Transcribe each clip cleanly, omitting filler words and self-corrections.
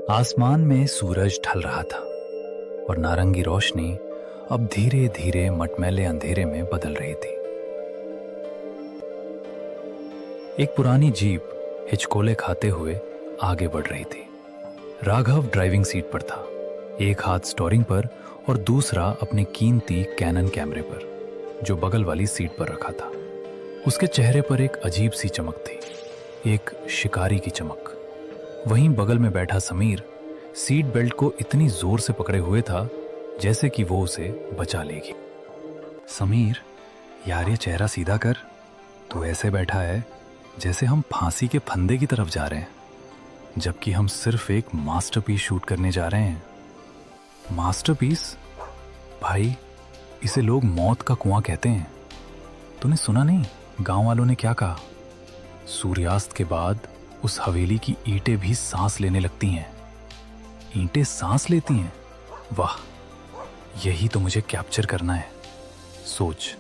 आसमान में सूरज ढल रहा था और नारंगी रोशनी अब धीरे धीरे मटमैले अंधेरे में बदल रही थी। एक पुरानी जीप हिचकोले खाते हुए आगे बढ़ रही थी। राघव ड्राइविंग सीट पर था, एक हाथ स्टीयरिंग पर और दूसरा अपने कीमती कैनन कैमरे पर, जो बगल वाली सीट पर रखा था। उसके चेहरे पर एक अजीब सी चमक थी, एक शिकारी की चमक। वहीं बगल में बैठा समीर सीट बेल्ट को इतनी जोर से पकड़े हुए था जैसे कि वो उसे बचा लेगी। समीर, यार ये चेहरा सीधा कर। तू ऐसे बैठा है जैसे हम फांसी के फंदे की तरफ जा रहे हैं, जबकि हम सिर्फ एक मास्टरपीस शूट करने जा रहे हैं। मास्टरपीस? भाई, इसे लोग मौत का कुआं कहते हैं। तूने सुना नहीं गांव वालों ने क्या कहा? सूर्यास्त के बाद उस हवेली की ईंटें भी सांस लेने लगती हैं। ईंटें सांस लेती हैं? वाह, यही तो मुझे कैप्चर करना है। सोच,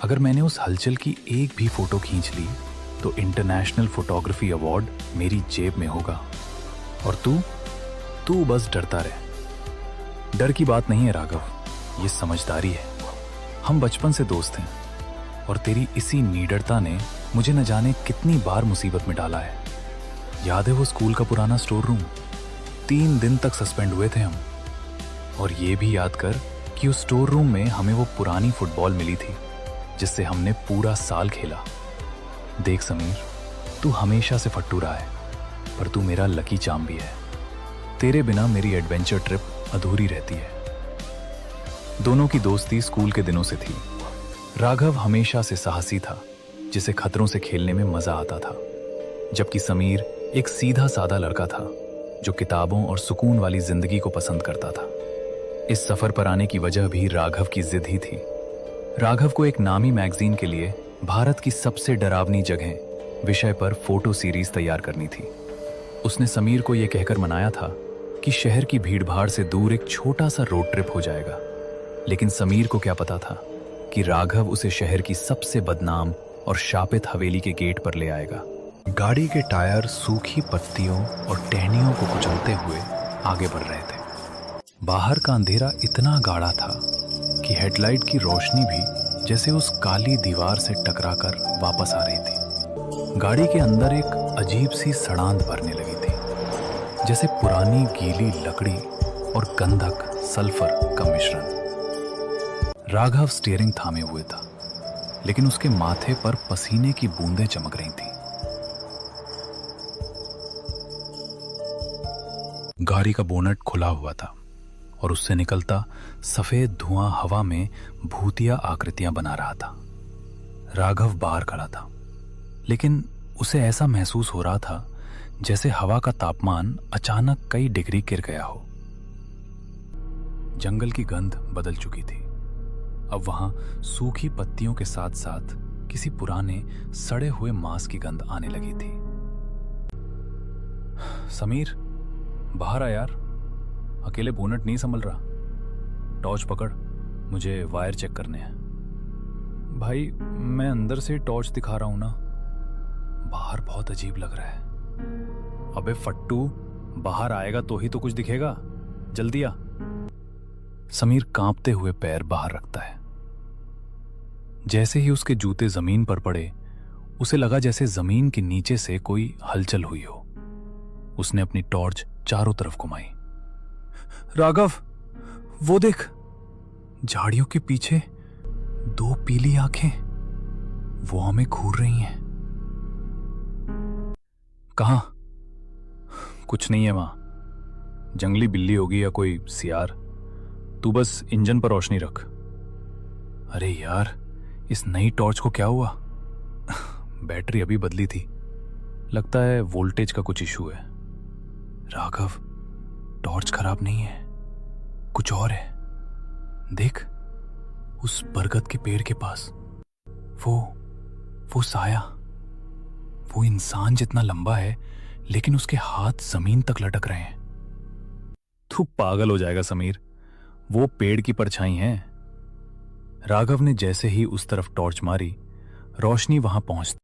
अगर मैंने उस हलचल की एक भी फोटो खींच ली तो इंटरनेशनल फोटोग्राफी अवार्ड मेरी जेब में होगा। और तू बस डरता रहे। डर की बात नहीं है राघव, ये समझदारी है। हम बचपन से दोस्त हैं और तेरी इसी निडरता ने मुझे न जाने कितनी बार मुसीबत में डाला है। याद है वो स्कूल का पुराना स्टोर रूम? 3 दिन तक सस्पेंड हुए थे हम। और ये भी याद कर कि उस स्टोर रूम में हमें वो पुरानी फुटबॉल मिली थी जिससे हमने पूरा साल खेला। देख समीर, तू हमेशा से फट्टू रहा है, पर तू मेरा लकी चार्म भी है। तेरे बिना मेरी एडवेंचर ट्रिप अधूरी रहती है। दोनों की दोस्ती स्कूल के दिनों से थी। राघव हमेशा से साहसी था, जिसे खतरों से खेलने में मजा आता था, जबकि समीर एक सीधा साधा लड़का था जो किताबों और सुकून वाली जिंदगी को पसंद करता था। इस सफर पर आने की वजह भी राघव की जिद ही थी। राघव को एक नामी मैगजीन के लिए भारत की सबसे डरावनी जगह विषय पर फोटो सीरीज तैयार करनी थी। उसने समीर को यह कहकर मनाया था कि शहर की भीड़भाड़ से दूर एक छोटा सा रोड ट्रिप हो जाएगा, लेकिन समीर को क्या पता था कि राघव उसे शहर की सबसे बदनाम और शापित हवेली के गेट पर ले आएगा। गाड़ी के टायर सूखी पत्तियों और टहनियों को कुचलते हुए आगे बढ़ रहे थे। बाहर का अंधेरा इतना गाढ़ा था कि हेडलाइट की रोशनी भी जैसे उस काली दीवार से टकराकर वापस आ रही थी। गाड़ी के अंदर एक अजीब सी सड़ांध भरने लगी थी, जैसे पुरानी गीली लकड़ी और गंधक सल्फर का मिश्रण। राघव स्टीयरिंग थामे हुए था, लेकिन उसके माथे पर पसीने की बूंदें चमक रही थीं। गाड़ी का बोनट खुला हुआ था और उससे निकलता सफेद धुआं हवा में भूतिया आकृतियां बना रहा था। राघव बाहर खड़ा था, लेकिन उसे ऐसा महसूस हो रहा था जैसे हवा का तापमान अचानक कई डिग्री गिर गया हो। जंगल की गंध बदल चुकी थी। अब वहां सूखी पत्तियों के साथ साथ किसी पुराने सड़े हुए मांस की गंध आने लगी थी। समीर, बाहर आ यार, अकेले बोनट नहीं संभल रहा। टॉर्च पकड़, मुझे वायर चेक करने हैं। भाई, मैं अंदर से टॉर्च दिखा रहा हूं ना। बाहर बहुत अजीब लग रहा है। अबे फट्टू, बाहर आएगा तो ही तो कुछ दिखेगा। जल्दी आ। समीर कांपते हुए पैर बाहर रखता है। जैसे ही उसके जूते जमीन पर पड़े, उसे लगा जैसे जमीन के नीचे से कोई हलचल हुई हो। उसने अपनी टॉर्च चारों तरफ घुमाई। राघव, वो देख, झाड़ियों के पीछे 2 पीली आंखें, वो हमें घूर रही हैं। कहां? कुछ नहीं है वहां, जंगली बिल्ली होगी या कोई सियार। तू बस इंजन पर रोशनी रख। अरे यार, इस नई टॉर्च को क्या हुआ? बैटरी अभी बदली थी, लगता है वोल्टेज का कुछ इशू है। राघव, टॉर्च खराब नहीं है, कुछ और है। देख, उस बरगद के पेड़ के पास वो साया, वो इंसान जितना लंबा है, लेकिन उसके हाथ जमीन तक लटक रहे हैं। तू पागल हो जाएगा समीर, वो पेड़ की परछाई है। राघव ने जैसे ही उस तरफ टॉर्च मारी, रोशनी वहां पहुंच